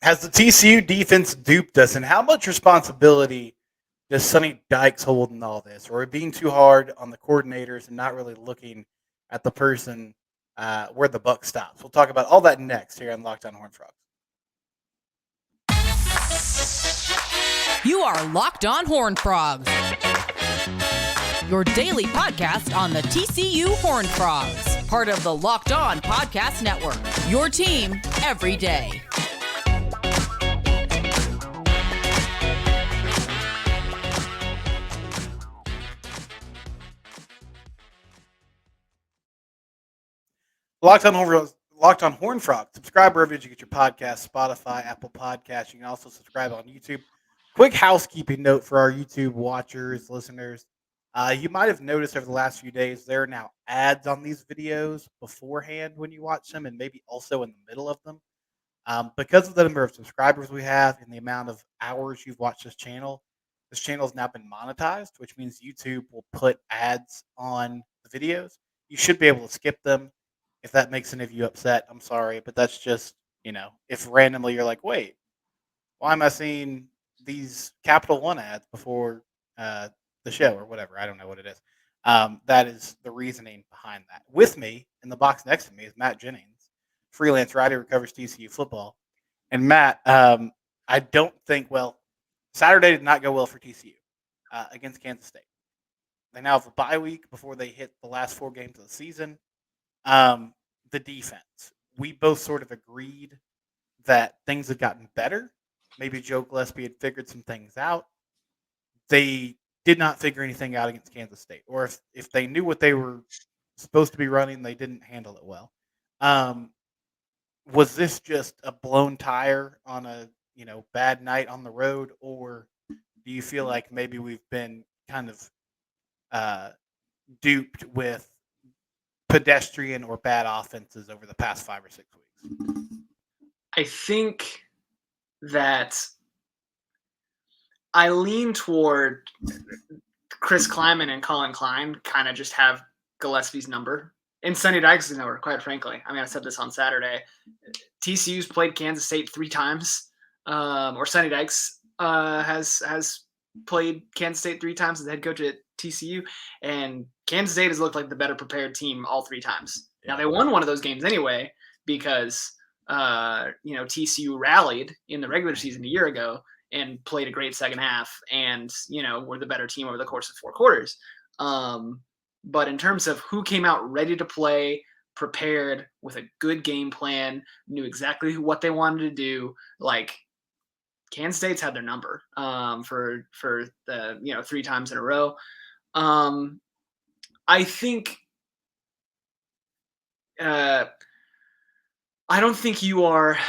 Has the TCU defense duped us, and how much responsibility does Sonny Dykes hold in all this, or being too hard on the coordinators and not really looking at the person where the buck stops? We'll talk about all that next here on Locked On Horned Frogs. You are Locked On Horned Frogs, your daily podcast on the TCU Horned Frogs, part of the Locked On Podcast Network, your team every day. Locked on Horned Frogs. Subscribe wherever you get your podcast, Spotify, Apple Podcasts. You can also subscribe on YouTube. Quick housekeeping note for our YouTube watchers, listeners. You might have noticed over the last few days there are now ads on these videos beforehand when you watch them, and maybe also in the middle of them. Because of the number of subscribers we have and the amount of hours you've watched this channel has now been monetized, which means YouTube will put ads on the videos. You should be able to skip them. If that makes any of you upset, I'm sorry, but that's just, if randomly you're like, wait, why am I seeing these Capital One ads before the show or whatever? I don't know what it is. That is the reasoning behind that. With me in the box next to me is Matt Jennings, freelance writer who covers TCU football. And Matt, I don't think, Saturday did not go well for TCU against Kansas State. They now have a bye week before they hit the last 4 games of the season. The defense. We both sort of agreed that things had gotten better. Maybe Joe Gillespie had figured some things out. They did not figure anything out against Kansas State. Or if they knew what they were supposed to be running, they didn't handle it well. Was this just a blown tire on a bad night on the road, or do you feel like maybe we've been kind of duped with pedestrian or bad offenses over the past 5 or 6 weeks? I think that I lean toward Chris Kleiman and Colin Klein kind of just have Gillespie's number and Sonny Dykes' number, quite frankly. I mean, I said this on Saturday. TCU's played Kansas State 3 times, or Sonny Dykes has played Kansas State 3 times as the head coach at TCU, and Kansas State has looked like the better prepared team all 3 times. Yeah. Now, they won one of those games anyway because TCU rallied in the regular season a year ago and played a great second half and, were the better team over the course of 4 quarters. But in terms of who came out ready to play, prepared with a good game plan, knew exactly what they wanted to do, like Kansas State's had their number for the 3 times in a row. I think I don't think you are.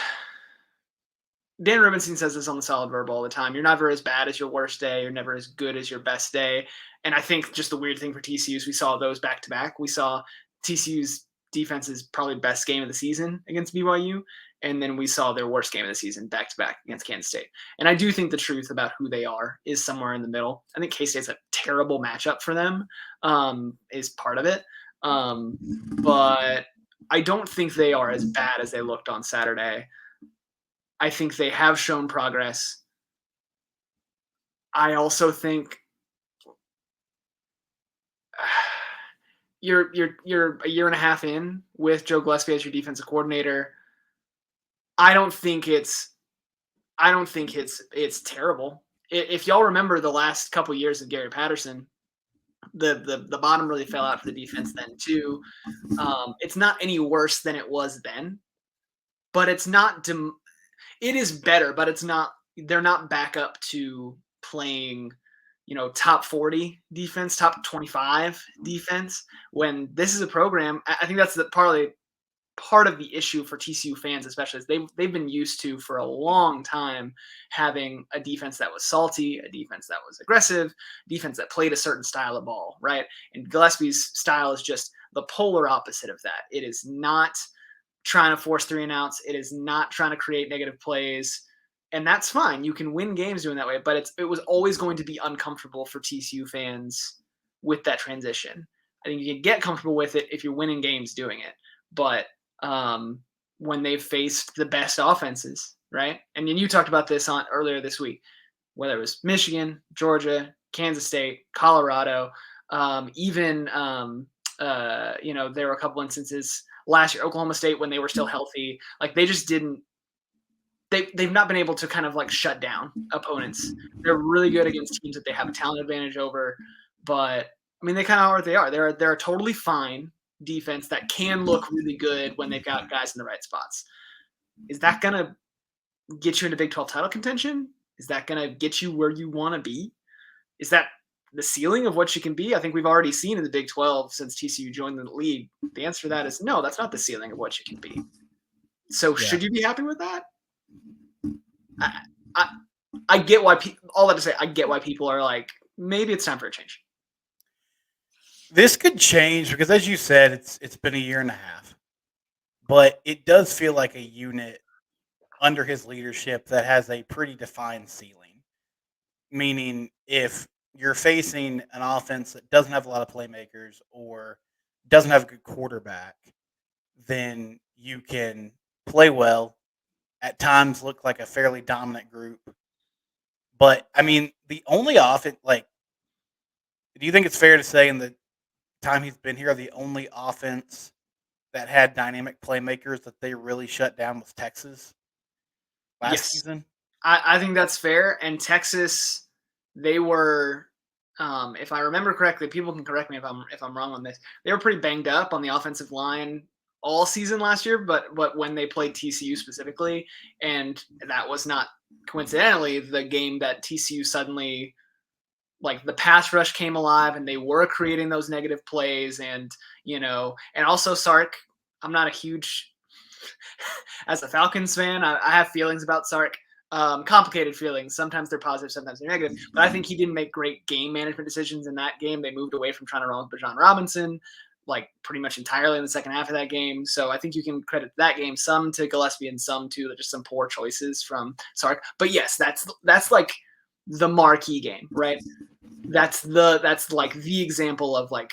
Dan Rubenstein says this on the Solid Verbal all the time. You're never as bad as your worst day. You're never as good as your best day. And I think just the weird thing for TCU is we saw those back to back. We saw TCU's defense's probably best game of the season against BYU. And then we saw their worst game of the season back to back against Kansas State. And I do think the truth about who they are is somewhere in the middle. I think K-State's a terrible matchup for them, is part of it. But I don't think they are as bad as they looked on Saturday. I think they have shown progress. I also think you're a year and a half in with Joe Gillespie as your defensive coordinator. I don't think it's terrible. If y'all remember the last couple of years of Gary Patterson, the bottom really fell out for the defense then too. It's not any worse than it was then, but it's not. It is better, but it's not. They're not back up to playing, top 40 defense, top 25 defense. When this is a program, I think that's part of the issue for TCU fans, especially, is they've been used to for a long time having a defense that was salty, a defense that was aggressive, defense that played a certain style of ball, right? And Gillespie's style is just the polar opposite of that. It is not trying to force 3 and outs. It is not trying to create negative plays. And that's fine. You can win games doing that way, but it was always going to be uncomfortable for TCU fans with that transition. I think you can get comfortable with it if you're winning games doing it. But when they've faced the best offenses, right? And then you talked about this on earlier this week, whether it was Michigan, Georgia, Kansas State, Colorado, even there were a couple instances last year, Oklahoma State, when they were still healthy. Like they just didn't. They've not been able to kind of like shut down opponents. They're really good against teams that they have a talent advantage over, but I mean they kind of are what they are. They're a totally fine defense that can look really good when they've got guys in the right spots. Is that gonna get you into Big 12 title contention? Is that gonna get you where you want to be? Is that the ceiling of what you can be? I think we've already seen in the Big 12 since TCU joined the league. The answer to that is no, that's not the ceiling of what you can be. So should you be happy with that? I get why all that to say, I get why people are like, maybe it's time for a change. This could change because, as you said, it's been a year and a half, but it does feel like a unit under his leadership that has a pretty defined ceiling. Meaning, if you're facing an offense that doesn't have a lot of playmakers or doesn't have a good quarterback, then you can play well. At times, look like a fairly dominant group. But I mean, the only offense, like, do you think it's fair to say in the time he's been here, the only offense that had dynamic playmakers that they really shut down was Texas last season? I think that's fair. And Texas, they were, if I remember correctly, people can correct me if I'm wrong on this. They were pretty banged up on the offensive line all season last year, but when they played TCU specifically, and that was not coincidentally the game that TCU suddenly, like, the pass rush came alive and they were creating those negative plays, and and also Sark. I'm not a huge as a Falcons fan. I have feelings about Sark. Complicated feelings. Sometimes they're positive, sometimes they're negative. But I think he didn't make great game management decisions in that game. They moved away from trying to run with Bijan Robinson, like pretty much entirely in the second half of that game. So I think you can credit that game some to Gillespie and some to just some poor choices from Sark. But yes, that's like the marquee game, right? That's like the example of like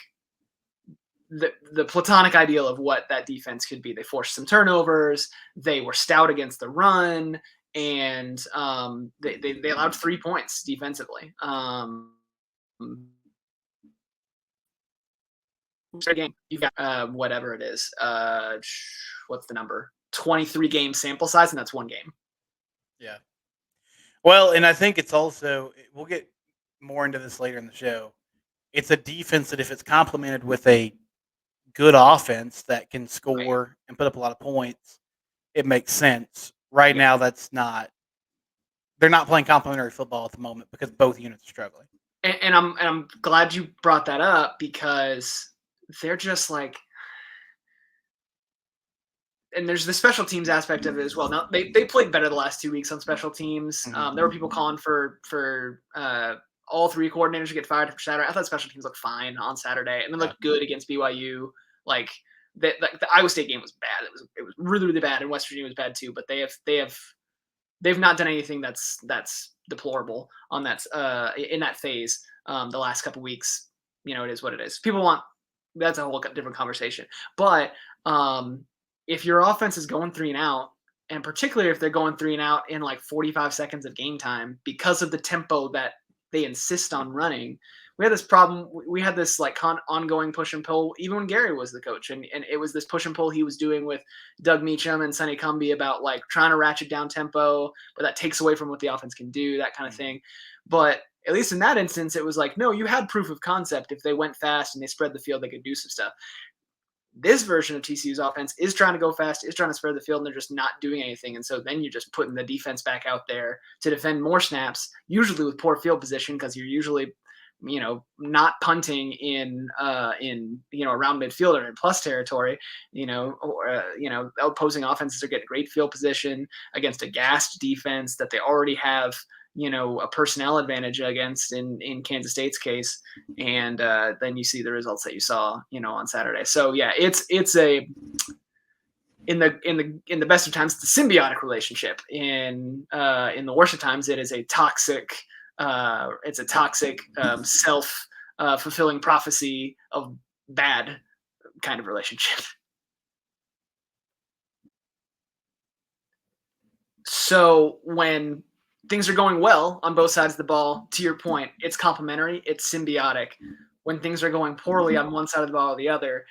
the platonic ideal of what that defense could be. They forced some turnovers. They were stout against the run, and they allowed 3 points defensively. Game, you've got whatever it is. What's the number? 23 game sample size, and that's one game. Yeah. Well, and I think it's also, we'll get more into this later in the show. It's a defense that if it's complemented with a good offense that can score and put up a lot of points, it makes sense. Right now, they're not playing complementary football at the moment because both units are struggling. And I'm glad you brought that up because they're just like, and there's the special teams aspect of it as well. Now they played better the last 2 weeks on special teams. Mm-hmm. There were people calling for all three coordinators to get fired for Saturday. I thought special teams looked fine on Saturday, and then looked good against BYU. Like the Iowa State game was bad. It was really, really bad, and West Virginia was bad too. But they've not done anything that's deplorable on that in that phase. The last couple weeks, it is what it is. People want, that's a whole different conversation. But if your offense is going 3 and out, and particularly if they're going 3 and out in like 45 seconds of game time because of the tempo that they insist on running, we had this problem. We had this like ongoing push and pull even when Gary was the coach, and it was this push and pull he was doing with Doug Meacham and Sonny Cumbie about like trying to ratchet down tempo, but that takes away from what the offense can do, that kind of thing. But at least in that instance, it was like, no, you had proof of concept. If they went fast and they spread the field, they could do some stuff. This version of TCU's offense is trying to go fast, is trying to spread the field, and they're just not doing anything. And so then you're just putting the defense back out there to defend more snaps, usually with poor field position because you're usually, not punting in around midfield or in plus territory, opposing offenses are getting great field position against a gassed defense that they already have, a personnel advantage against in Kansas State's case. And then you see the results that you saw, on Saturday. So yeah, it's a, in the best of times, it's a symbiotic relationship. In the worst of times, it is a toxic, self fulfilling prophecy of bad kind of relationship. So when things are going well on both sides of the ball, to your point, it's complementary, it's symbiotic. When things are going poorly on one side of the ball or the other,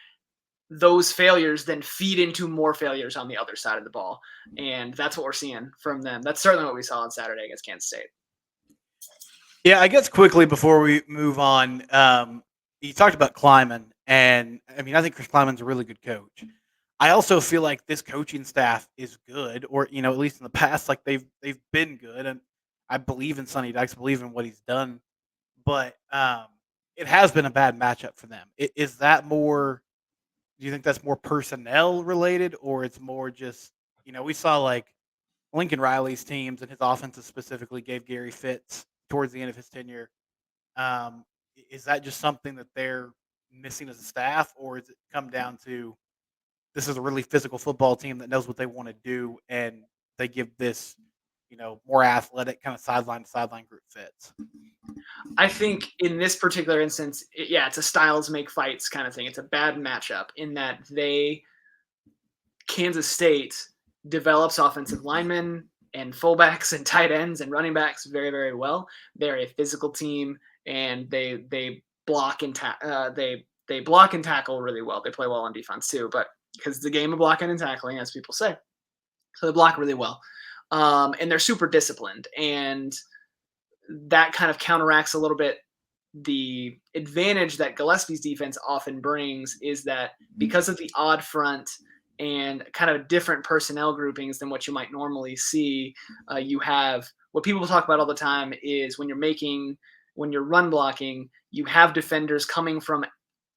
those failures then feed into more failures on the other side of the ball. And that's what we're seeing from them. That's certainly what we saw on Saturday against Kansas State. Yeah, I guess quickly before we move on, you talked about Kleiman, and I mean, I think Chris Kleiman's a really good coach. I also feel like this coaching staff is good, or at least in the past, like they've been good, and I believe in Sonny Dykes, believe in what he's done, but it has been a bad matchup for them. Is that more? Do you think that's more personnel related, or it's more just we saw like Lincoln Riley's teams and his offenses specifically gave Gary fits towards the end of his tenure. Is that just something that they're missing as a staff, or does it come down to this is a really physical football team that knows what they want to do, and they give this, more athletic kind of sideline to sideline group fits? I think in this particular instance, it's a styles make fights kind of thing. It's a bad matchup in that Kansas State develops offensive linemen and fullbacks and tight ends and running backs very, very well. They're a physical team, and they block and they block and tackle really well. They play well on defense too, but because it's a game of blocking and tackling, as people say, so they block really well, and they're super disciplined, and that kind of counteracts a little bit the advantage that Gillespie's defense often brings, is that because of the odd front and kind of different personnel groupings than what you might normally see, you have what people talk about all the time is when you're run blocking, you have defenders coming from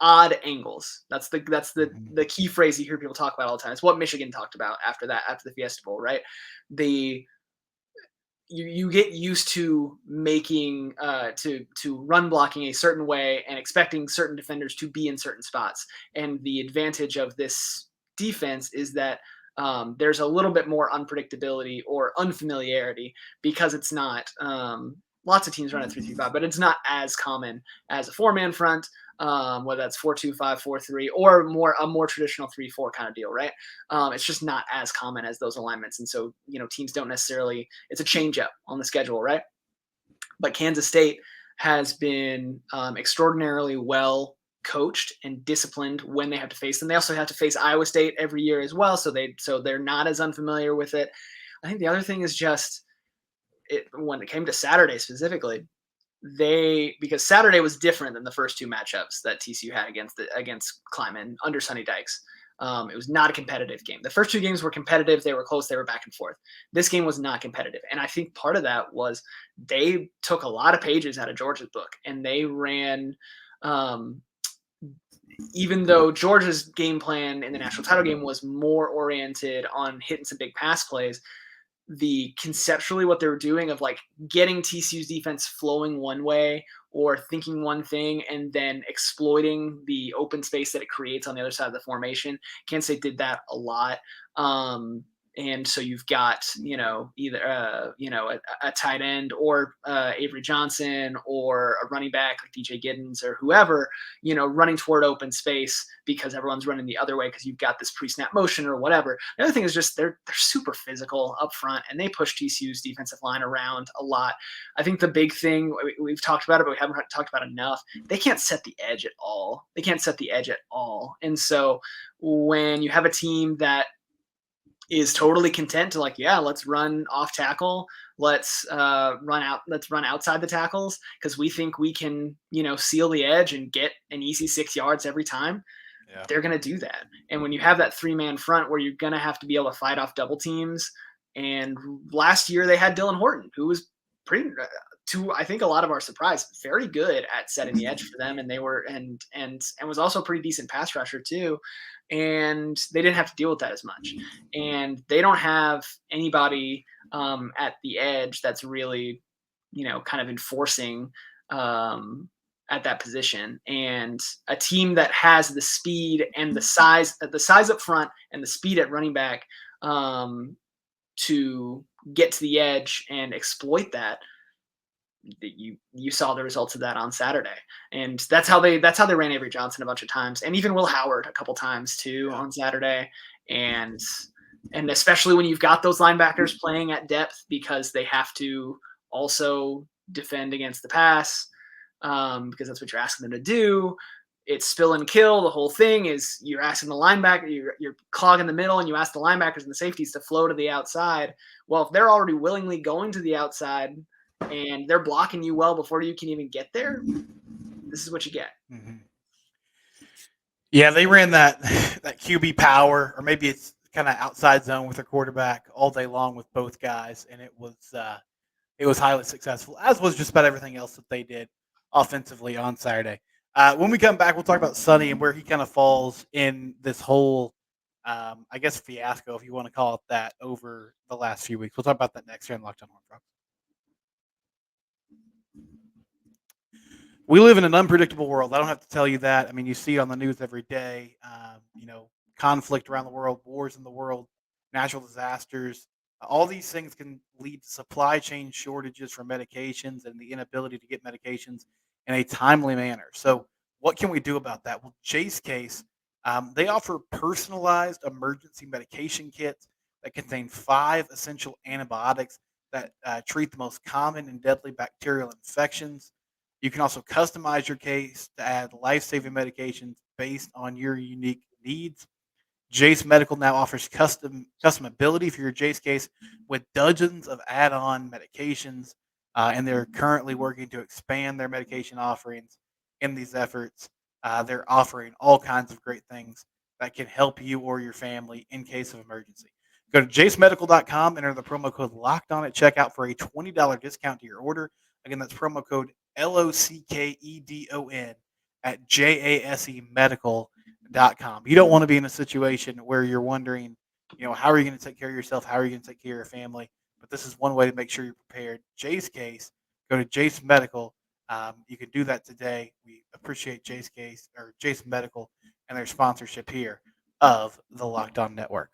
odd angles. That's the key phrase you hear people talk about all the time. It's what Michigan talked about after the Fiesta Bowl, right? You get used to making to run blocking a certain way and expecting certain defenders to be in certain spots. And the advantage of this defense is that there's a little bit more unpredictability or unfamiliarity, because it's not lots of teams run a 3-3-5, but it's not as common as a 4-man front, whether that's 4-2-5, 4-3, or a more traditional 3-4 kind of deal, right? It's just not as common as those alignments, and so teams don't necessarily. It's a change up on the schedule, right? But Kansas State has been extraordinarily well coached and disciplined when they have to face them. They also have to face Iowa State every year as well, so they're not as unfamiliar with it. I think the other thing is just when it came to Saturday specifically, because Saturday was different than the first two matchups that TCU had against Kleiman under Sonny Dykes. It was not a competitive game. The first two games were competitive. They were close. They were back and forth. This game was not competitive. And I think part of that was they took a lot of pages out of Georgia's book, and they ran, even though Georgia's game plan in the national title game was more oriented on hitting some big pass plays, conceptually what they were doing of like getting TCU's defense flowing one way or thinking one thing and then exploiting the open space that it creates on the other side of the formation. Kansas State did that a lot. And so you've got, either, a tight end or Avery Johnson, or a running back like DJ Giddens or whoever, running toward open space because everyone's running the other way because you've got this pre-snap motion or whatever. The other thing is just they're super physical up front, and they push TCU's defensive line around a lot. I think the big thing, we've talked about it, but we haven't talked about enough, they can't set the edge at all. And so when you have a team that is totally content to let's run off tackle, let's run outside the tackles because we think we can, seal the edge and get an easy 6 yards every time. Yeah. They're going to do that. And when you have that 3-man front where you're going to have to be able to fight off double teams, and last year they had Dylan Horton, who was pretty, to I think a lot of our surprise, very good at setting the edge for them, and they were and was also a pretty decent pass rusher too. And they didn't have to deal with that as much. And they don't have anybody at the edge that's really, kind of enforcing at that position. And a team that has the speed and the size up front and the speed at running back to get to the edge and exploit that. You saw the results of that on Saturday, and that's how they ran Avery Johnson a bunch of times, and even Will Howard a couple times too on Saturday. And And especially when you've got those linebackers playing at depth because they have to also defend against the pass because that's what you're asking them to do. It's spill and kill. The whole thing is you're asking the linebacker, you're clogging the middle, and you ask the linebackers and the safeties to flow to the outside. Well, if they're already willingly going to the outside and they're blocking you well before you can even get there, this is what you get. Mm-hmm. Yeah, they ran that QB power, or maybe it's kind of outside zone with their quarterback all day long with both guys, and it was highly successful, as was just about everything else that they did offensively on Saturday. When we come back, we'll talk about Sonny and where he kind of falls in this whole, I guess, fiasco, if you want to call it that, over the last few weeks. We'll talk about that next here on Locked On Horned Frogs. We live in an unpredictable world. I don't have to tell you that. I mean, you see it on the news every day. Conflict around the world, wars in the world, natural disasters. All these things can lead to supply chain shortages for medications and the inability to get medications in a timely manner. So, what can we do about that? Well, Jase Case, they offer personalized emergency medication kits that contain 5 essential antibiotics that treat the most common and deadly bacterial infections. You can also customize your case to add life-saving medications based on your unique needs. Jase Medical now offers customability for your Jase case with dozens of add-on medications, and they're currently working to expand their medication offerings. In these efforts, they're offering all kinds of great things that can help you or your family in case of emergency. Go to jasemedical.com, enter the promo code LOCKEDON at checkout for a $20 discount to your order. Again, that's promo code LOCKEDON at jasemedical.com. You don't want to be in a situation where you're wondering, how are you going to take care of yourself? How are you going to take care of your family? But this is one way to make sure you're prepared. Jase Case, go to Jase Medical. You can do that today. We appreciate Jase Case or Jase Medical and their sponsorship here of the Locked On Network.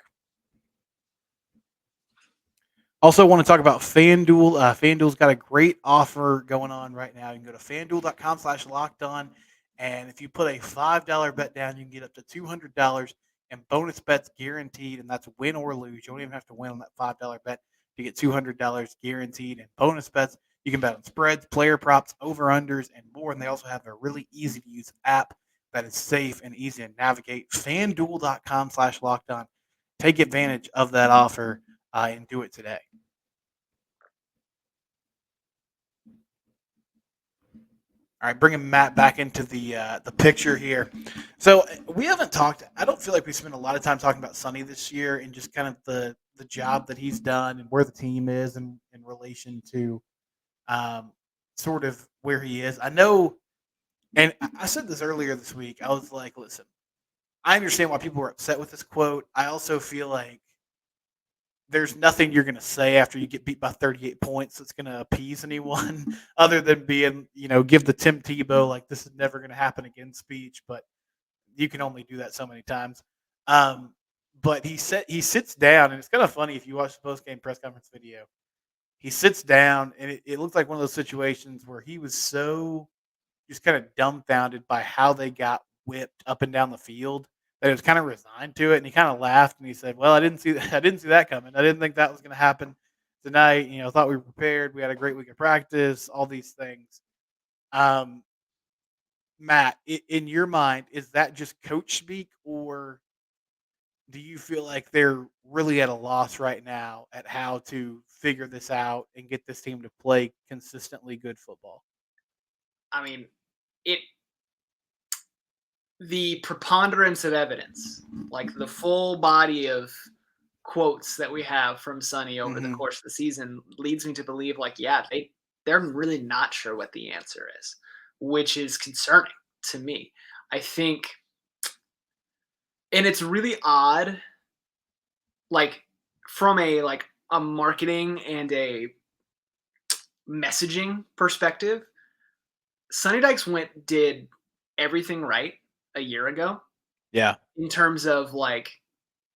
Also, want to talk about FanDuel. FanDuel's got a great offer going on right now. You can go to FanDuel.com/lockedon, and if you put a $5 bet down, you can get up to $200 in bonus bets guaranteed, and that's win or lose. You don't even have to win on that $5 bet to get $200 guaranteed in bonus bets. You can bet on spreads, player props, over-unders, and more, and they also have a really easy-to-use app that is safe and easy to navigate. FanDuel.com/lockedon. Take advantage of that offer and do it today. All right, bringing Matt back into the picture here. So we haven't talked. I don't feel like we spent a lot of time talking about Sonny this year and just kind of the job that he's done and where the team is in relation to sort of where he is. I know, and I said this earlier this week. I was like, listen, I understand why people were upset with this quote. I also feel like there's nothing you're going to say after you get beat by 38 points that's going to appease anyone other than being, give the Tim Tebow, like, this is never going to happen again speech, but you can only do that so many times. But he sits down, and it's kind of funny if you watch the post-game press conference video. He sits down, and it looks like one of those situations where he was so just kind of dumbfounded by how they got whipped up and down the field that he was kind of resigned to it, and he kind of laughed and he said, "Well, I didn't see that coming. I didn't think that was going to happen tonight. Thought we were prepared. We had a great week of practice. All these things." Matt, in your mind, is that just coach speak, or do you feel like they're really at a loss right now at how to figure this out and get this team to play consistently good football? I mean, the preponderance of evidence, like the full body of quotes that we have from Sonny over the course of the season, leads me to believe, like, yeah, they're really not sure what the answer is, which is concerning to me. I think, and it's really odd, like, from a marketing and a messaging perspective, Sonny Dykes did everything right a year ago. Yeah. In terms of,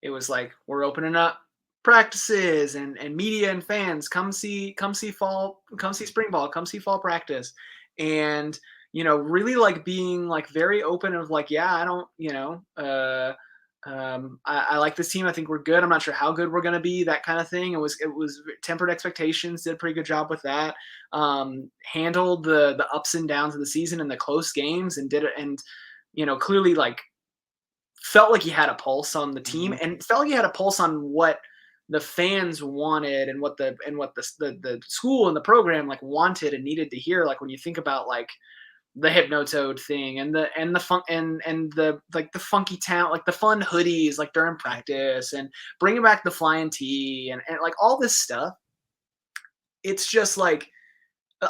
it was like, we're opening up practices and media and fans come see spring ball, come see fall practice. And, really being very open of yeah, I don't, I like this team. I think we're good. I'm not sure how good we're going to be, that kind of thing. It was tempered expectations, did a pretty good job with that. Handled the ups and downs of the season and the close games and did it. And, clearly like felt like he had a pulse on the team and felt like he had a pulse on what the fans wanted and what the school and the program like wanted and needed to hear. Like when you think about like the Hypnotoad thing and the fun and the like the funky town, like the fun hoodies like during practice and bringing back the flying tee and like all this stuff. It's just like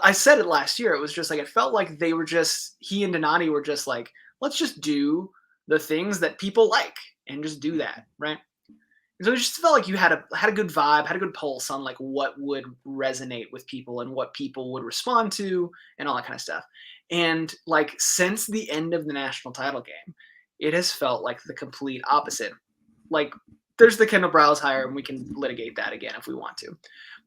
I said it last year. It was just like it felt like they were just he and Donati were just like, let's just do the things that people like and just do that, right? And so it just felt like you had a good vibe, had a good pulse on like what would resonate with people and what people would respond to and all that kind of stuff. And like since the end of the national title game, it has felt like the complete opposite. Like there's the Kendall Browse hire and we can litigate that again if we want to.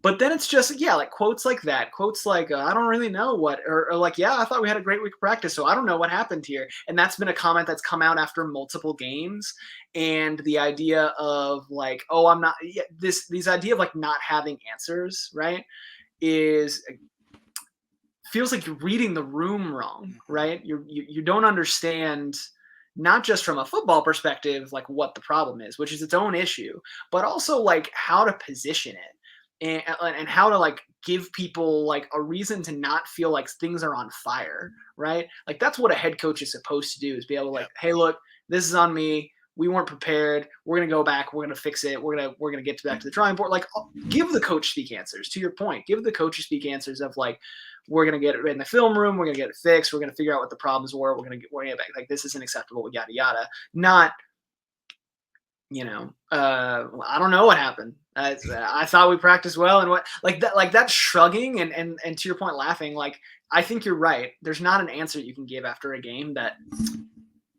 But then it's just, like quotes like that, quotes like, I don't really know what, or like, yeah, I thought we had a great week of practice, so I don't know what happened here. And that's been a comment that's come out after multiple games. And the idea of like, oh, I'm not, this idea of like not having answers, right, feels like you're reading the room wrong, right? You don't understand, not just from a football perspective, like what the problem is, which is its own issue, but also like how to position it. And how to like give people like a reason to not feel like things are on fire, right? Like that's what a head coach is supposed to do, is be able to like, hey, look, this is on me. We weren't prepared. We're gonna go back. We're gonna fix it. We're gonna get back to the drawing board. Like, give the coach speak answers. To your point, give the coach speak answers of like, we're gonna get it in the film room. We're gonna get it fixed. We're gonna figure out what the problems were. We're gonna get back. Like this isn't acceptable. Yada yada. Not. I don't know what happened. I thought we practiced well and what like that shrugging and to your point, laughing. Like, I think you're right. There's not an answer you can give after a game that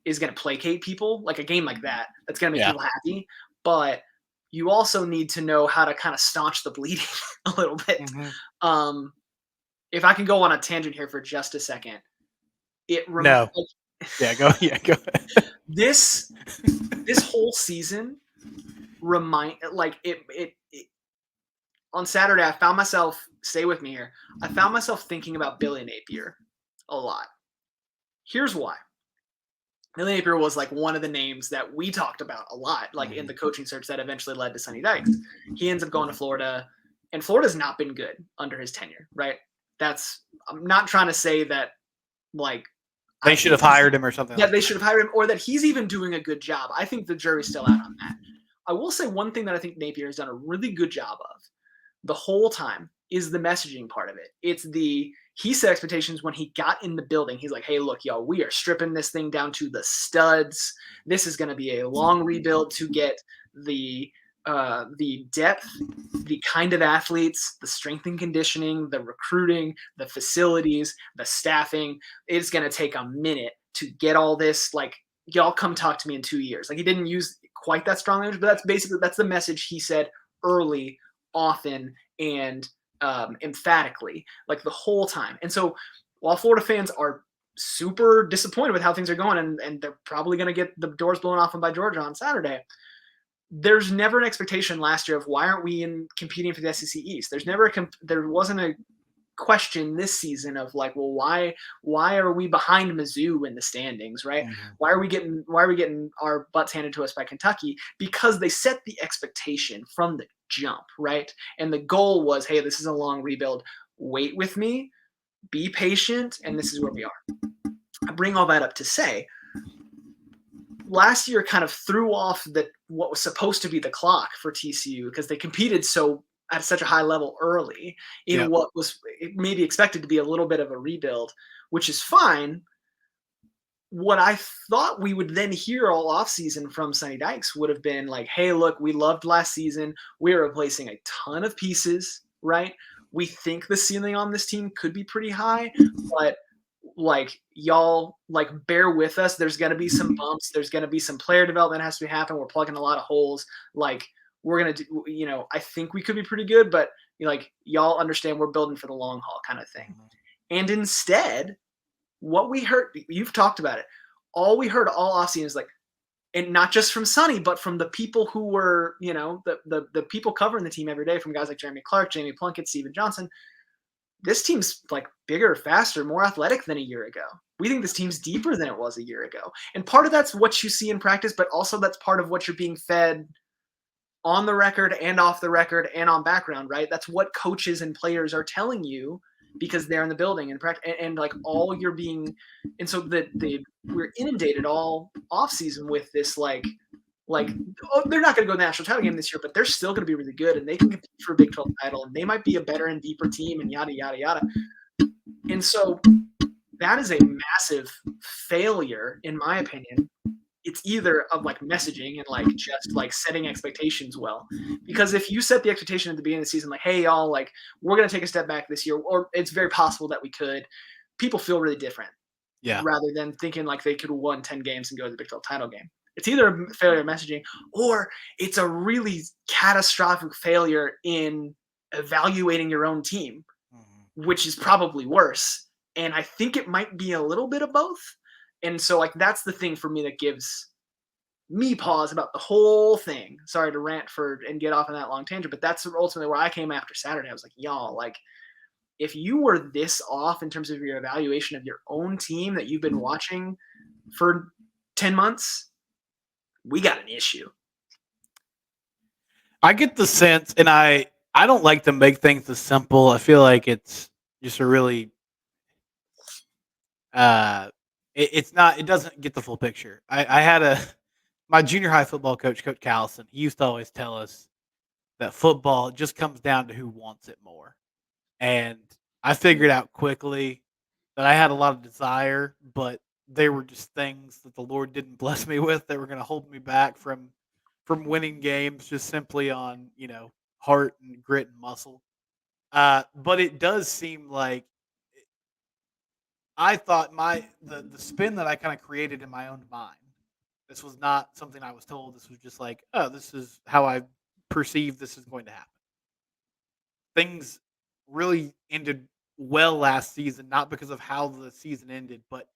is going to placate people, like a game like that, that's going to make people happy. But you also need to know how to kind of staunch the bleeding a little bit. If I can go on a tangent here for just a second, go ahead. This whole season on Saturday, I found myself, stay with me here. I found myself thinking about Billy Napier a lot. Here's why. Billy Napier was like one of the names that we talked about a lot, like in the coaching search that eventually led to Sonny Dykes. He ends up going to Florida, and Florida's not been good under his tenure, right? I'm not trying to say that like they should have hired him or something. Yeah, they should have hired him, or that he's even doing a good job. I think the jury's still out on that. I will say one thing that I think Napier has done a really good job of the whole time is the messaging part of it. It's he set expectations when he got in the building. He's like, hey, look, y'all, we are stripping this thing down to the studs. This is going to be a long rebuild to get the depth, the kind of athletes, the strength and conditioning, the recruiting, the facilities, the staffing. It's going to take a minute to get all this. Like, y'all come talk to me in 2 years. Like, he didn't use quite that strong language, but that's the message he said early, often, and emphatically, like the whole time. And so while Florida fans are super disappointed with how things are going, and they're probably going to get the doors blown off them by Georgia on Saturday, there's never an expectation last year of why aren't we competing for the SEC East? There wasn't a question this season of like, well, why are we behind Mizzou in the standings, right? Why are we getting our butts handed to us by Kentucky? Because they set the expectation from the jump, right? And the goal was, hey, this is a long rebuild. Wait with me, be patient, and this is where we are. I bring all that up to say, last year kind of threw off what was supposed to be the clock for TCU because they competed at such a high level early in what was maybe expected to be a little bit of a rebuild, which is fine. What I thought we would then hear all offseason from Sonny Dykes would have been like, hey, look, we loved last season. We're replacing a ton of pieces, right? We think the ceiling on this team could be pretty high, but like, y'all, like, bear with us. There's going to be some bumps. There's going to be some player development that has to happen. We're plugging a lot of holes. Like, we're going to do, I think we could be pretty good, but like, y'all understand we're building for the long haul kind of thing. And instead, what we heard, you've talked about it, all we heard all offseason is like, and not just from Sonny, but from the people who were, the people covering the team every day, from guys like Jeremy Clark, Jamie Plunkett, Steven Johnson. This team's like bigger, faster, more athletic than a year ago. We think this team's deeper than it was a year ago. And part of that's what you see in practice, but also that's part of what you're being fed on the record and off the record and on background, right? That's what coaches and players are telling you because they're in the building and practice, and like all you're being, and so we're inundated all off season with this like they're not going to go to the national title game this year, but they're still going to be really good and they can compete for a Big 12 title and they might be a better and deeper team and yada yada yada. And so that is a massive failure, in my opinion. It's either of like messaging and like just like setting expectations well, because if you set the expectation at the beginning of the season, like, hey y'all, like we're going to take a step back this year, or it's very possible that we could, people feel really different. Yeah. Rather than thinking like they could have won 10 games and go to the Big 12 title game. It's either a failure of messaging or it's a really catastrophic failure in evaluating your own team, which is probably worse. And I think it might be a little bit of both. And so like that's the thing for me that gives me pause about the whole thing. Sorry to rant and get off on that long tangent, but that's ultimately where I came after Saturday. I was like, y'all, like if you were this off in terms of your evaluation of your own team that you've been watching for 10 months, we got an issue. I get the sense, and I don't like to make things as simple. I feel like it's just a really it doesn't get the full picture. I had my junior high football coach, Coach Callison, he used to always tell us that football just comes down to who wants it more. And I figured out quickly that I had a lot of desire, but they were just things that the Lord didn't bless me with that were going to hold me back from winning games just simply on, heart and grit and muscle. But it does seem like I thought the spin that I kind of created in my own mind. This was not something I was told. This was just like, oh, this is how I perceive this is going to happen. Things really ended well last season, not because of how the season ended, but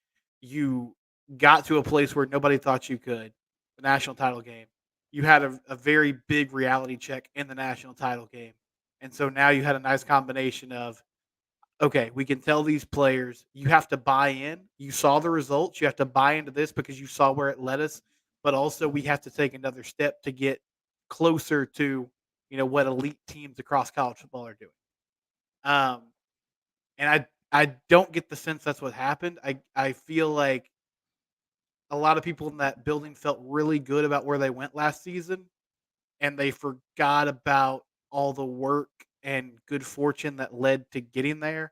you got to a place where nobody thought you could, the national title game. You had a very big reality check in the national title game. And so now you had a nice combination of, okay, we can tell these players, you have to buy in. You saw the results. You have to buy into this because you saw where it led us. But also we have to take another step to get closer to, what elite teams across college football are doing. And I don't get the sense that's what happened. I feel like a lot of people in that building felt really good about where they went last season, and they forgot about all the work and good fortune that led to getting there.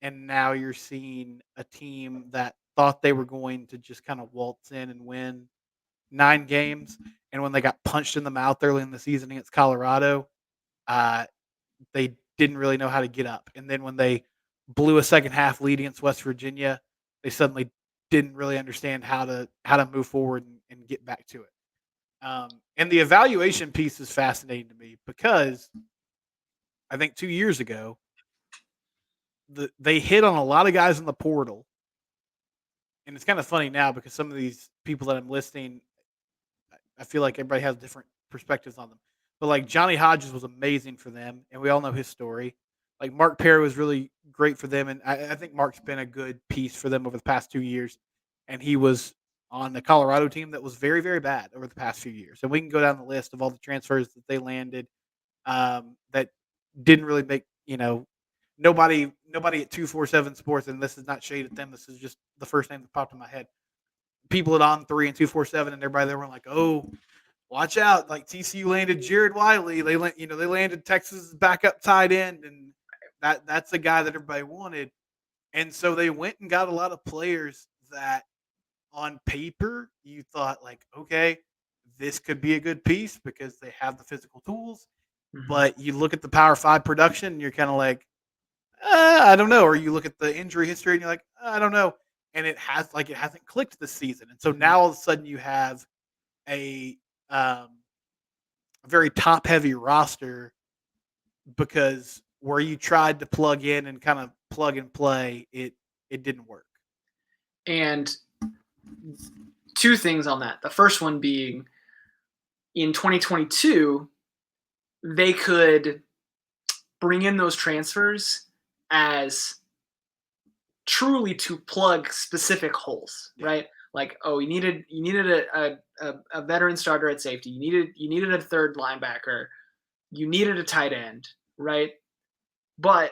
And now you're seeing a team that thought they were going to just kind of waltz in and win 9 games. And when they got punched in the mouth early in the season against Colorado, they didn't really know how to get up. And then when they blew a second half lead against West Virginia, they suddenly didn't really understand how to move forward and get back to it. And the evaluation piece is fascinating to me because I think 2 years ago, they hit on a lot of guys in the portal. And it's kind of funny now because some of these people that I'm listing, I feel like everybody has different perspectives on them. But like Johnny Hodges was amazing for them, and we all know his story. Like Mark Perry was really great for them, and I think Mark's been a good piece for them over the past 2 years. And he was on the Colorado team that was very, very bad over the past few years. And we can go down the list of all the transfers that they landed that didn't really make, nobody at 247 Sports, and this is not shade at them. This is just the first name that popped in my head. People at On 3 and 247 and everybody there were like, oh, watch out. Like TCU landed Jared Wiley. They landed Texas backup tight end, and that's a guy that everybody wanted. And so they went and got a lot of players that on paper you thought like, okay, this could be a good piece because they have the physical tools. Mm-hmm. But you look at the Power 5 production and you're kind of like, I don't know. Or you look at the injury history and you're like, I don't know. And it hasn't clicked this season. And so now all of a sudden you have a very top heavy roster because where you tried to plug in and kind of plug and play, it didn't work. And two things on that. The first one being in 2022, they could bring in those transfers as truly to plug specific holes, right? Like, oh, you needed a veteran starter at safety. You needed a third linebacker. You needed a tight end, right? But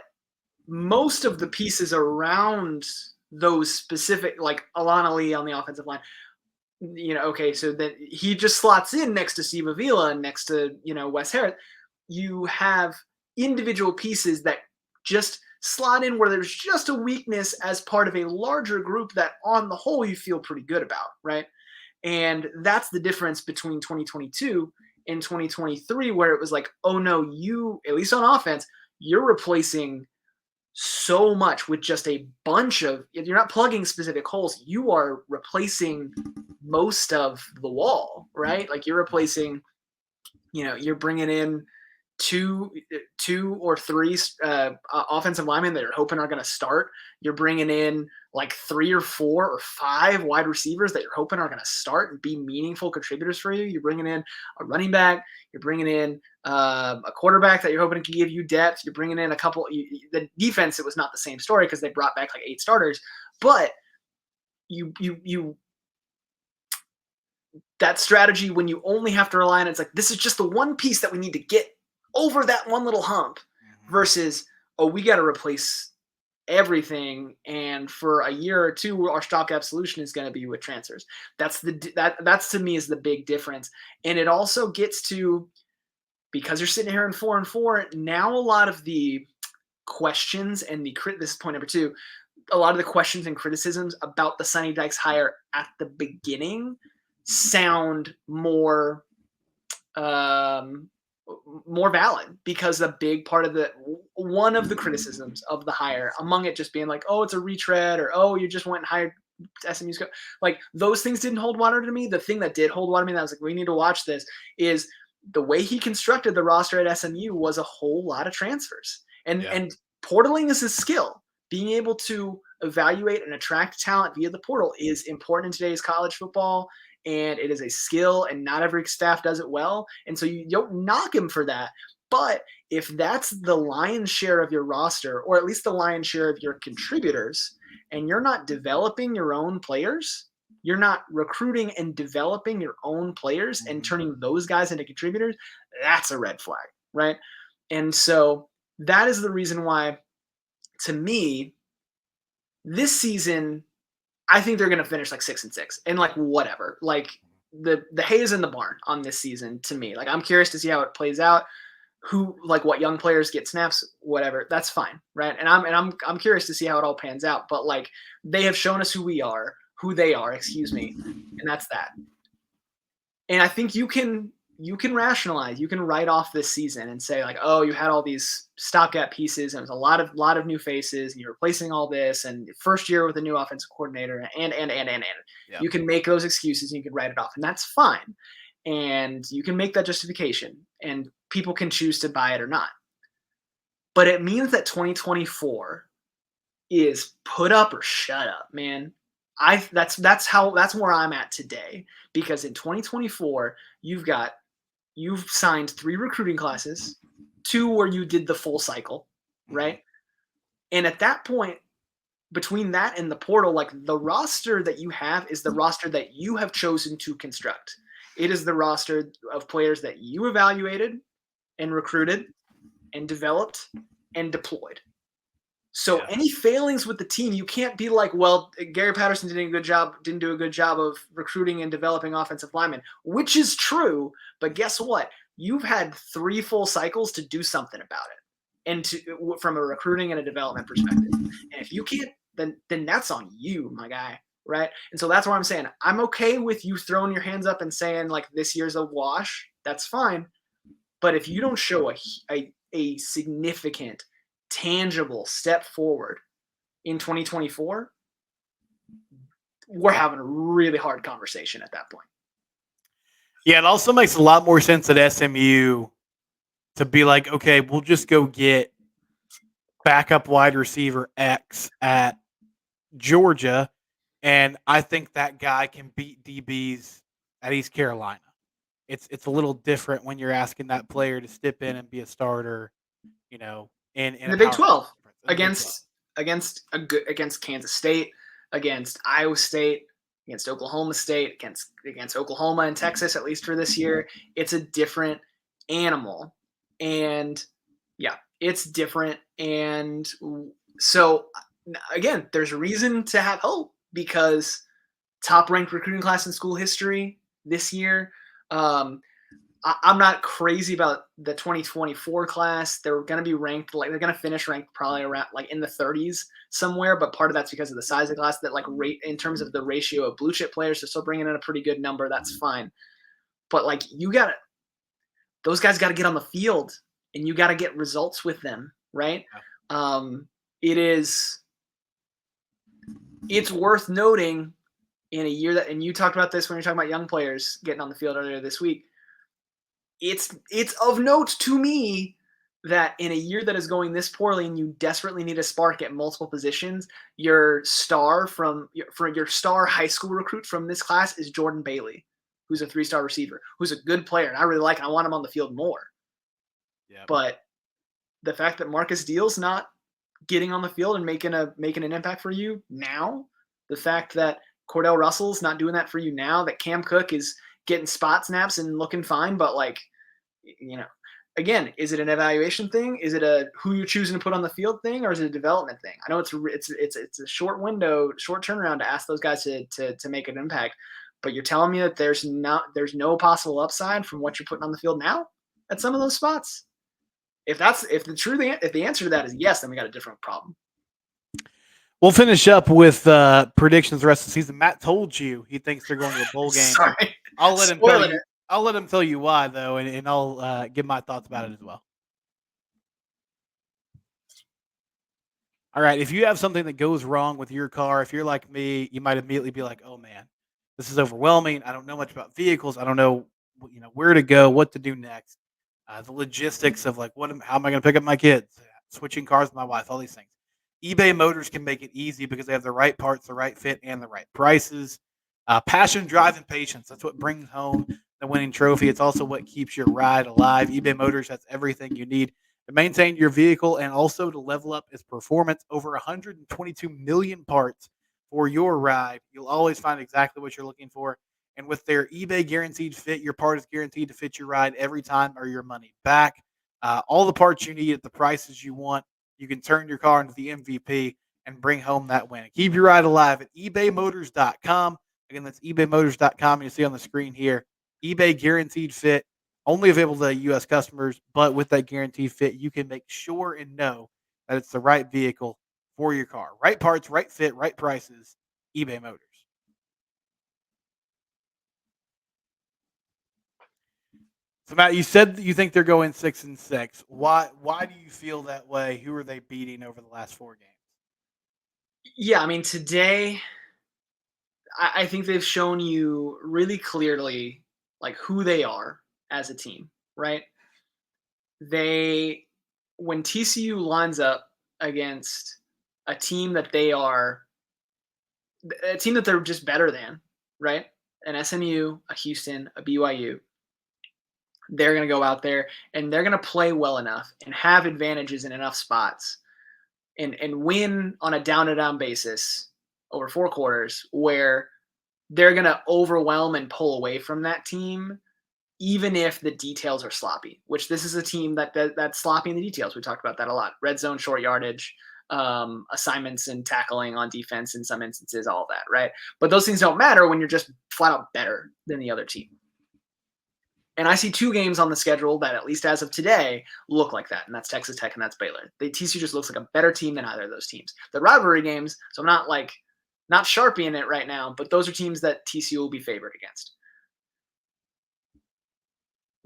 most of the pieces around those specific, like Alana Lee on the offensive line, okay, so then he just slots in next to Steve Avila and next to, Wes Harris. You have individual pieces that just slot in where there's just a weakness as part of a larger group that on the whole you feel pretty good about, right? And that's the difference between 2022 and 2023, where it was like, oh no, you, at least on offense, you're replacing so much with just a bunch of, you're not plugging specific holes, you are replacing most of the wall, right? Like you're replacing, you're bringing in two or three offensive linemen that you're hoping are going to start. You're bringing in like 3 or 4 or 5 wide receivers that you're hoping are going to start and be meaningful contributors for you. You're bringing in a running back. You're bringing in a quarterback that you're hoping can give you depth. You're bringing in a couple. The defense, it was not the same story because they brought back like 8 starters, but you that strategy when you only have to rely on it's like this is just the one piece that we need to get over that one little hump versus, oh, we got to replace everything. And for a year or two, our stopgap solution is going to be with transfers. That's to me is the big difference. And it also gets to, because you're sitting here in 4-4, now a lot of the questions and this is point number 2, a lot of the questions and criticisms about the Sonny Dykes hire at the beginning sound more valid, because a big part of one of the criticisms of the hire, among it just being like, oh, it's a retread, or oh, you just went and hired SMU's like those things didn't hold water to me. The thing that did hold water to me, that I was like, we need to watch this, is the way he constructed the roster at SMU was a whole lot of transfers. And portaling is a skill. Being able to evaluate and attract talent via the portal is important in today's college football. And it is a skill, and not every staff does it well. And so you don't knock him for that. But if that's the lion's share of your roster, or at least the lion's share of your contributors, and you're not developing your own players, you're not recruiting and developing your own players and turning those guys into contributors, that's a red flag, right? And so that is the reason why, to me, this season – I think they're going to finish like 6-6 and like whatever. Like the hay is in the barn on this season to me. Like I'm curious to see how it plays out. Who, like what young players get snaps, whatever. That's fine, right? And I'm curious to see how it all pans out. But like they have shown us who they are. Excuse me, and that's that. And I think you can rationalize, you can write off this season and say like, oh, you had all these stopgap pieces and it was a lot of new faces and you're replacing all this and first year with a new offensive coordinator and Yeah. You can make those excuses and you can write it off, and that's fine. And you can make that justification and people can choose to buy it or not. But it means that 2024 is put up or shut up, man. That's where I'm at today, because in 2024 you've signed 3 recruiting classes, 2 where you did the full cycle, right? And at that point, between that and the portal, like the roster that you have is the roster that you have chosen to construct. It is the roster of players that you evaluated and recruited and developed and deployed. So any failings with the team, you can't be like, well, Gary Patterson didn't do a good job of recruiting and developing offensive linemen, which is true. But guess what? You've had 3 full cycles to do something about it, and from a recruiting and a development perspective. And if you can't, then that's on you, my guy, right? And so that's why I'm saying I'm okay with you throwing your hands up and saying like this year's a wash. That's fine. But if you don't show a significant, tangible step forward in 2024, we're having a really hard conversation at that point. Yeah, it also makes a lot more sense at SMU to be like, okay, we'll just go get backup wide receiver X at Georgia And I think that guy can beat DBs at East Carolina. It's a little different when you're asking that player to step in and be a starter, in The a Big power 12 conference, in the Big 12. against Kansas State, against Iowa State, against Oklahoma State, against Oklahoma and Texas, at least for this year. It's a different animal. And yeah, it's different. And so again, there's reason to have hope because top ranked recruiting class in school history this year. I'm not crazy about the 2024 class. They're going to be ranked they're going to finish ranked probably around in the 30s somewhere. But part of that's because of the size of the class. That rate in terms of the ratio of blue chip players, they're still bringing in a pretty good number. That's fine. But those guys got to get on the field and you got to get results with them, right? It's worth noting in a year and you talked about this when you're talking about young players getting on the field earlier this week. It's of note to me that in a year that is going this poorly and you desperately need a spark at multiple positions, your star your star high school recruit from this class is Jordan Bailey, who's a 3-star receiver, who's a good player, and I really like him. I want him on the field more. Yeah. But the fact that Marcus Deal's not getting on the field and making an impact for you now, the fact that Cordell Russell's not doing that for you now, that Cam Cook is getting spot snaps and looking fine, but again, is it an evaluation thing? Is it a who you're choosing to put on the field thing, or is it a development thing? I know it's a short window, short turnaround to ask those guys to make an impact, but you're telling me that there's no possible upside from what you're putting on the field now at some of those spots. If the answer to that is yes, then we got a different problem. We'll finish up with predictions the rest of the season. Matt told you he thinks they're going to a bowl game. Sorry. I'll let him tell you why, though, and I'll give my thoughts about it as well. All right, if you have something that goes wrong with your car, if you're like me, you might immediately be like, oh, man, this is overwhelming. I don't know much about vehicles. I don't know where to go, what to do next. The logistics of how am I going to pick up my kids, switching cars with my wife, all these things. eBay Motors can make it easy because they have the right parts, the right fit, and the right prices. Passion, drive, and patience. That's what brings home the winning trophy. It's also what keeps your ride alive. eBay Motors has everything you need to maintain your vehicle and also to level up its performance. Over 122 million parts for your ride. You'll always find exactly what you're looking for. And with their eBay Guaranteed Fit, your part is guaranteed to fit your ride every time or your money back. All the parts you need at the prices you want. You can turn your car into the MVP and bring home that win. Keep your ride alive at ebaymotors.com. Again, that's ebaymotors.com. You see on the screen here, eBay Guaranteed Fit, only available to U.S. customers, but with that Guaranteed Fit, you can make sure and know that it's the right vehicle for your car. Right parts, right fit, right prices, eBay Motors. So, Matt, you said that you think they're going 6-6. Why do you feel that way? Who are they beating over the last 4 games? Yeah, I mean, today, I think they've shown you really clearly who they are as a team, right? When TCU lines up against a team that they're just better than, right? An SMU, a Houston, a BYU. They're going to go out there and they're going to play well enough and have advantages in enough spots and win on a down-to-down basis over 4 quarters where they're going to overwhelm and pull away from that team, even if the details are sloppy, which this is a team that's sloppy in the details. We talked about that a lot. Red zone, short yardage, assignments and tackling on defense in some instances, all of that, right? But those things don't matter when you're just flat out better than the other team. And I see 2 games on the schedule that, at least as of today, look like that, and that's Texas Tech and that's Baylor. TCU just looks like a better team than either of those teams. The rivalry games, so I'm not sharpieing it right now, but those are teams that TCU will be favored against.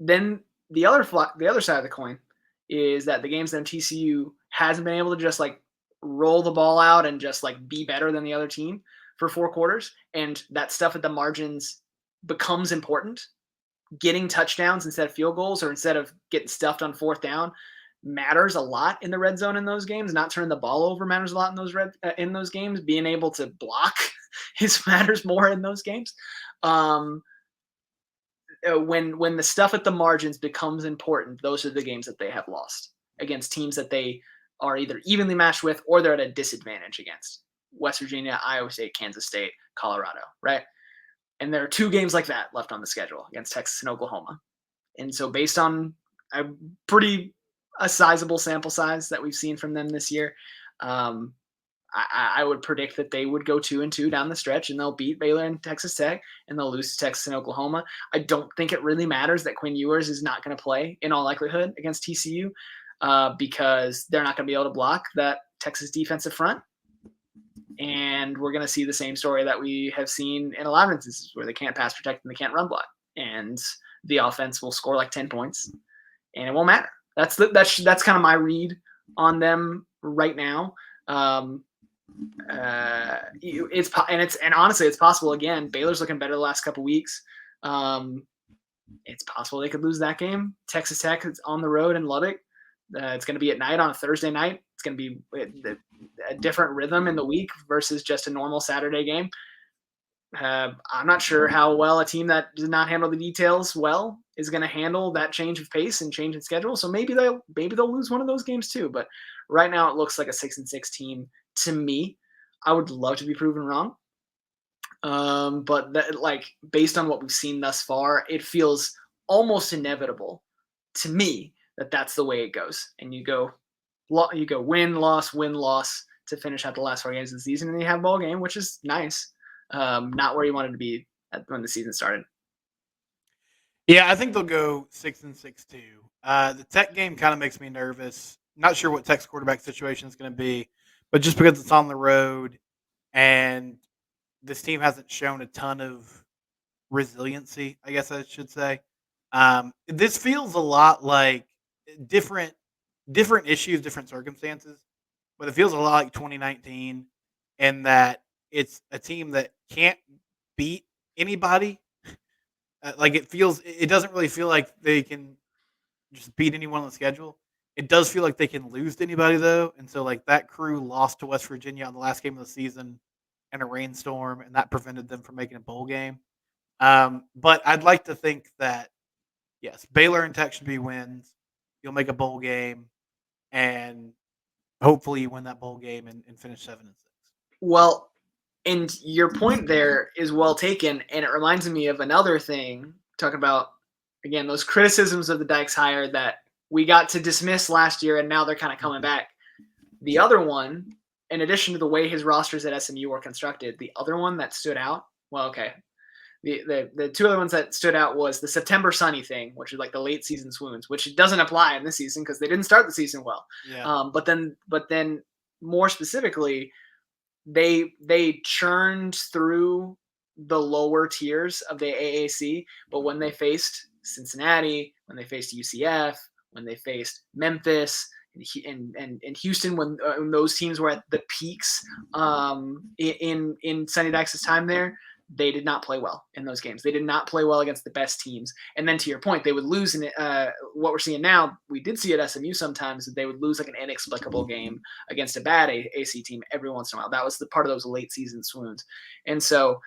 Then the other side of the coin is that the games that TCU hasn't been able to just roll the ball out and just be better than the other team for 4 quarters, and that stuff at the margins becomes important. Getting touchdowns instead of field goals or instead of getting stuffed on 4th down, matters a lot in the red zone in those games. Not turning the ball over matters a lot in those games. Being able to block matters more in those games. When the stuff at the margins becomes important, those are the games that they have lost against teams that they are either evenly matched with or they're at a disadvantage against. West Virginia, Iowa State, Kansas State, Colorado, right? And there are 2 games like that left on the schedule against Texas and Oklahoma. And so based on a sizable sample size that we've seen from them this year, I would predict that they would go 2-2 down the stretch, and they'll beat Baylor and Texas Tech, and they'll lose to Texas and Oklahoma. I don't think it really matters that Quinn Ewers is not going to play in all likelihood against TCU because they're not going to be able to block that Texas defensive front. And we're going to see the same story that we have seen in a lot of instances where they can't pass protect and they can't run block. And the offense will score like 10 points, and it won't matter. That's kind of my read on them right now. Honestly, it's possible. Again, Baylor's looking better the last couple weeks. It's possible they could lose that game. Texas Tech is on the road in Lubbock. It's going to be at night on a Thursday night. It's going to be a different rhythm in the week versus just a normal Saturday game. I'm not sure how well a team that does not handle the details well is going to handle that change of pace and change in schedule. So maybe they'll lose one of those games too. But right now it looks like a 6-6 team to me. I would love to be proven wrong. But based on what we've seen thus far, it feels almost inevitable to me that that's the way it goes. And you go win, loss to finish out the last 4 games of the season, and you have a bowl game, which is nice. Not where you wanted to be when the season started. Yeah, I think they'll go 6-6 too. The Tech game kind of makes me nervous. Not sure what Tech's quarterback situation is going to be, but just because it's on the road and this team hasn't shown a ton of resiliency, I guess I should say. This feels a lot like different issues, different circumstances, but it feels a lot like 2019 in that it's a team that can't beat anybody. It doesn't really feel like they can just beat anyone on the schedule. It does feel like they can lose to anybody though. And so that crew lost to West Virginia on the last game of the season in a rainstorm, and that prevented them from making a bowl game. But I'd like to think that, yes, Baylor and Tech should be wins. You'll make a bowl game, and hopefully you win that bowl game and finish 7-6. Well, and your point there is well taken, and it reminds me of another thing, talking about, again, those criticisms of the Dykes hire that we got to dismiss last year, and now they're kind of coming back. The other one, in addition to the way his rosters at SMU were constructed, the other one that stood out, the 2 other ones that stood out was the September Sonny thing, which is like the late season swoons, which doesn't apply in this season because they didn't start the season well. Yeah. But then more specifically, they churned through the lower tiers of the AAC, but when they faced Cincinnati, when they faced UCF, when they faced Memphis and Houston, when those teams were at the peaks in Sonny Dykes' time there, they did not play well in those games. They did not play well against the best teams. And then to your point, they would lose in what we're seeing now. We did see at SMU sometimes that they would lose like an inexplicable game against a bad AC team every once in a while. That was the part of those late season swoons. And so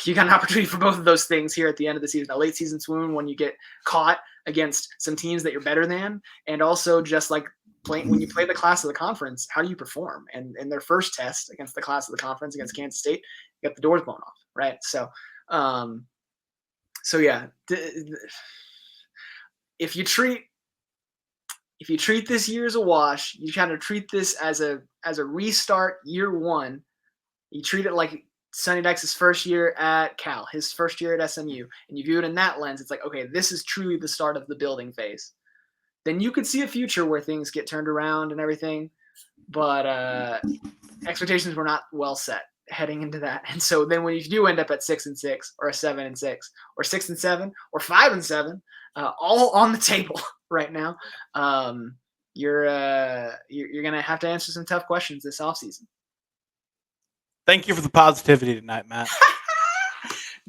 you got an opportunity for both of those things here at the end of the season. A late season swoon when you get caught against some teams that you're better than, and also just like when you play the class of the conference, how do you perform? And in their first test against the class of the conference against Kansas State, you got the doors blown off, right? So, yeah, if you treat this year as a wash, you kind of treat this as a restart year one. You treat it like Sonny Dykes' first year at Cal, his first year at SMU, and you view it in that lens. It's like, okay, this is truly the start of the building phase. Then you could see a future where things get turned around and everything, but expectations were not well set heading into that. And so then when you do end up at 6-6 or a 7-6 or 6-7 or 5-7, all on the table right now, you're going to have to answer some tough questions this offseason. Thank you for the positivity tonight, Matt.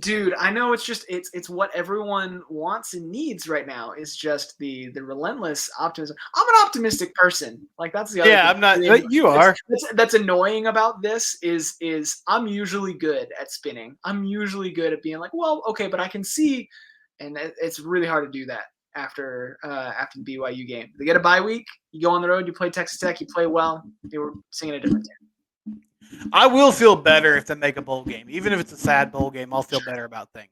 Dude, I know it's what everyone wants and needs right now is just the relentless optimism. I'm an optimistic person. Like that's the other Yeah, thing. I'm not. You are. That's annoying about this is I'm usually good at spinning. I'm usually good at being like, well, okay, but I can see, and it's really hard to do that after the BYU game. They get a bye week. You go on the road. You play Texas Tech. You play well. They were singing a different tune. I will feel better if they make a bowl game, even if it's a sad bowl game. I'll feel better about things.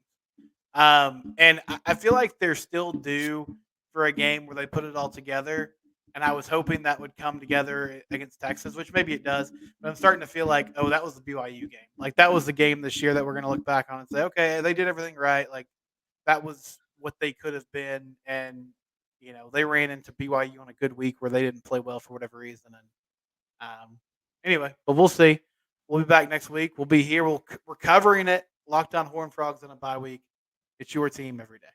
And I feel like they're still due for a game where they put it all together. And I was hoping that would come together against Texas, which maybe it does. But I'm starting to feel like, oh, that was the BYU game. Like that was the game this year that we're going to look back on and say, okay, they did everything right. Like that was what they could have been. And they ran into BYU on a good week where they didn't play well for whatever reason. And anyway, but we'll see. We'll be back next week. We'll be here. We're covering it. Locked on Horned Frogs on a bye week. It's your team every day.